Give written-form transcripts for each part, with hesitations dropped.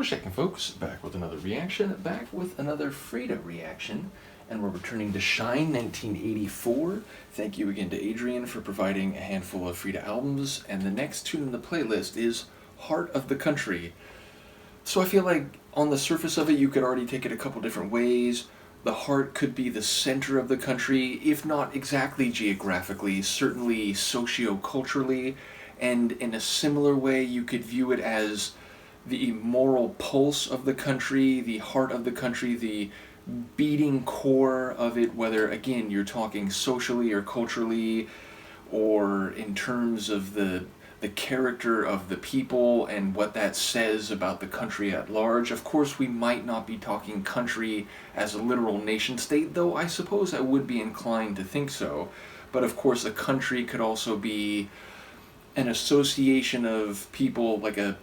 We're checking, folks. Back with another reaction, back with another Frida reaction, and we're returning to Shine 1984. Thank you again to Adrian for providing a handful of Frida albums, and the next tune in the playlist is Heart of the Country. So I feel like on the surface of it, you could already take it a couple different ways. The heart could be the center of the country, if not exactly geographically, certainly socio-culturally, and in a similar way, you could view it as the moral pulse of the country, the heart of the country, the beating core of it, whether, again, you're talking socially or culturally, or in terms of the character of the people and what that says about the country at large. Of course, we might not be talking country as a literal nation state, though I suppose I would be inclined to think so. But of course, a country could also be an association of people, like a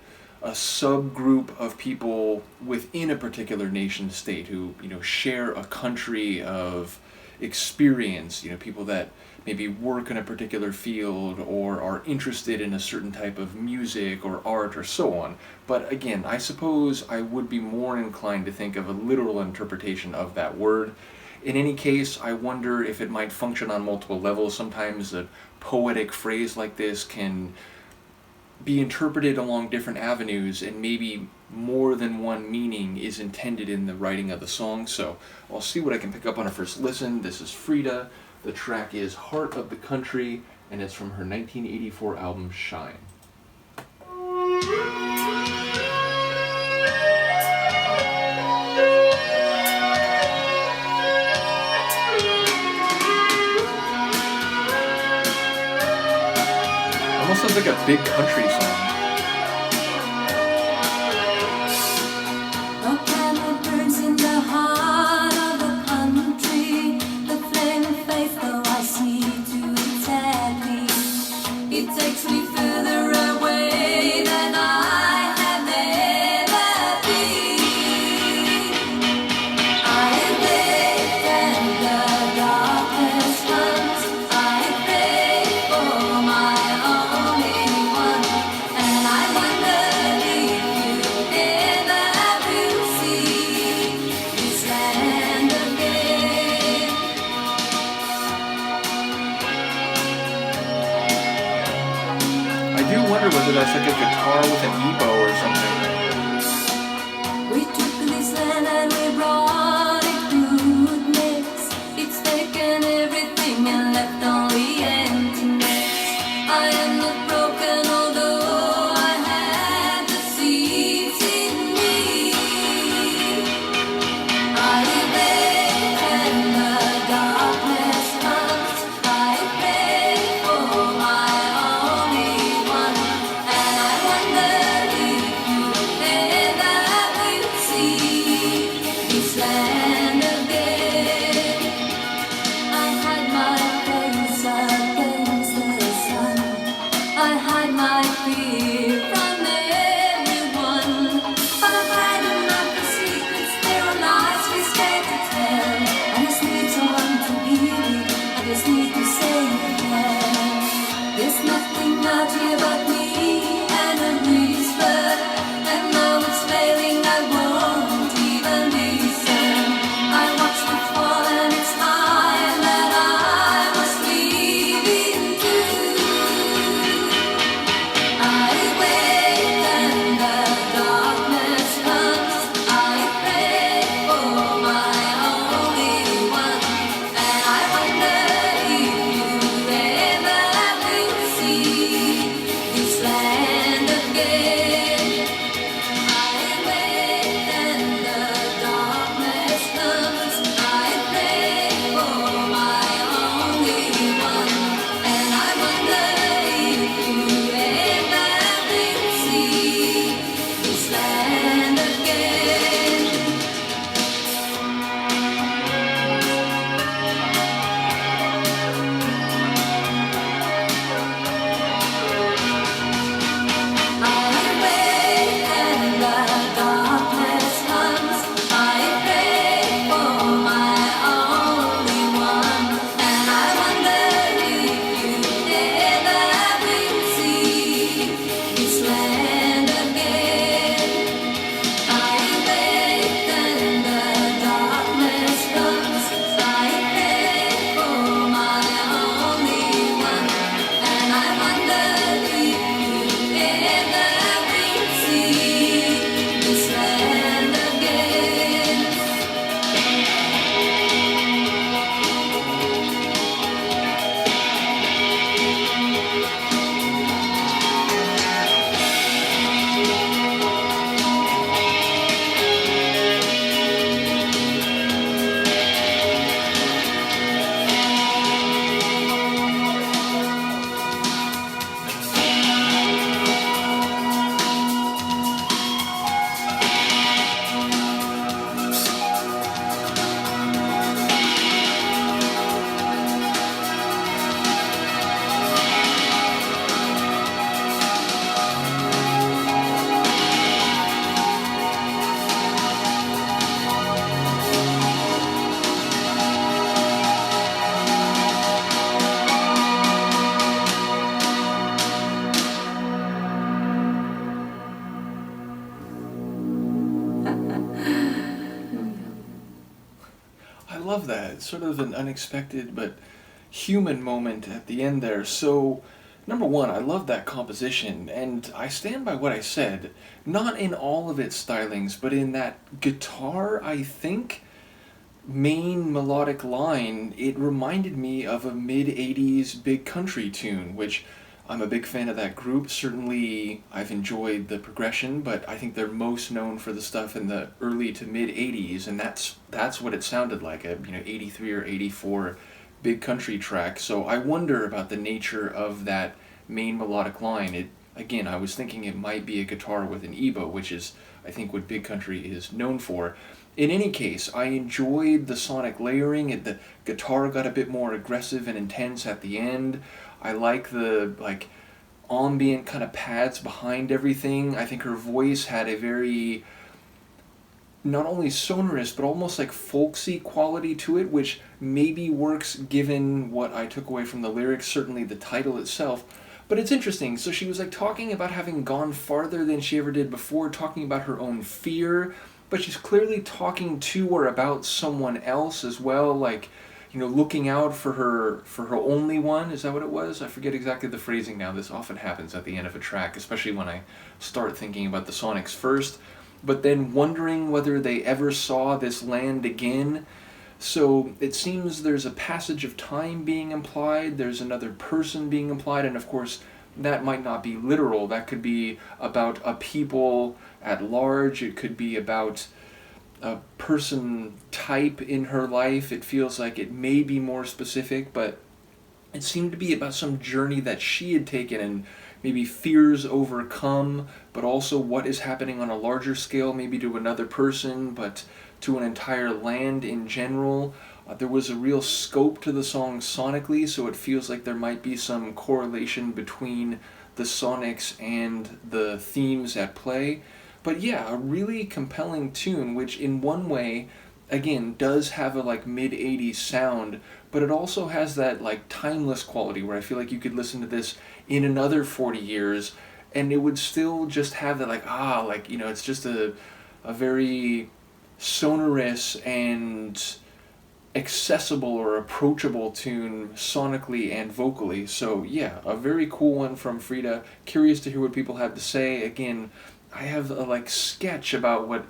subgroup of people within a particular nation state who, share a country of experience, people that maybe work in a particular field or are interested in a certain type of music or art or so on. But again, I suppose I would be more inclined to think of a literal interpretation of that word. In any case, I wonder if it might function on multiple levels. Sometimes a poetic phrase like this can be interpreted along different avenues, and maybe more than one meaning is intended in the writing of the song. So I'll see what I can pick up on a first listen. This is Frida. The track is Heart of the Country, and it's from her 1984 album Shine. Almost sounds like a big country song. A candle burns in the heart of the country. The flame fades, though I see too exactly. It takes me further away than I have ever been. I live and the darkness comes. I pray for my only one, love that. It's sort of an unexpected but human moment at the end there. So, number one, I love that composition, and I stand by what I said. Not in all of its stylings, but in that guitar, I think, main melodic line, it reminded me of a mid-80s big country tune, which I'm a big fan of that group. Certainly I've enjoyed the progression, but I think they're most known for the stuff in the early to mid-80s, and that's what it sounded like, a 83 or 84 big country track. So I wonder about the nature of that main melodic line. Again, I was thinking it might be a guitar with an EBO, which is, I think, what big country is known for. In any case, I enjoyed the sonic layering. The guitar got a bit more aggressive and intense at the end. I like the ambient kind of pads behind everything. I think her voice had a very, not only sonorous, but almost like folksy quality to it, which maybe works given what I took away from the lyrics, certainly the title itself. But it's interesting. So she was talking about having gone farther than she ever did before, talking about her own fear, but she's clearly talking to or about someone else as well, looking out for her only one. Is that what it was? I forget exactly the phrasing now. This often happens at the end of a track, especially when I start thinking about the Sonics first, but then wondering whether they ever saw this land again. So it seems there's a passage of time being implied, there's another person being implied, and of course that might not be literal. That could be about a people at large, it could be about a person type in her life. It feels like it may be more specific, but it seemed to be about some journey that she had taken and maybe fears overcome, but also what is happening on a larger scale, maybe to another person, but to an entire land in general. There was a real scope to the song sonically, so it feels like there might be some correlation between the sonics and the themes at play. But yeah, a really compelling tune, which in one way, again, does have a mid-80s sound, but it also has that timeless quality where I feel like you could listen to this in another 40 years and it would still just have that it's just a very sonorous and accessible or approachable tune sonically and vocally. So yeah, a very cool one from Frida. Curious to hear what people have to say. Again, I have a sketch about what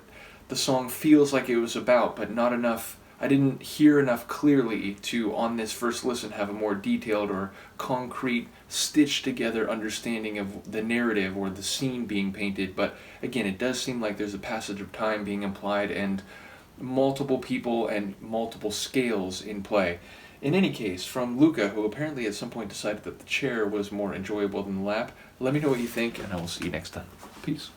the song feels like it was about, but not enough. I didn't hear enough clearly to, on this first listen, have a more detailed or concrete, stitched together understanding of the narrative or the scene being painted. But again, it does seem like there's a passage of time being implied and multiple people and multiple scales in play. In any case, from Luca, who apparently at some point decided that the chair was more enjoyable than the lap, let me know what you think, and I will see you next time. Peace.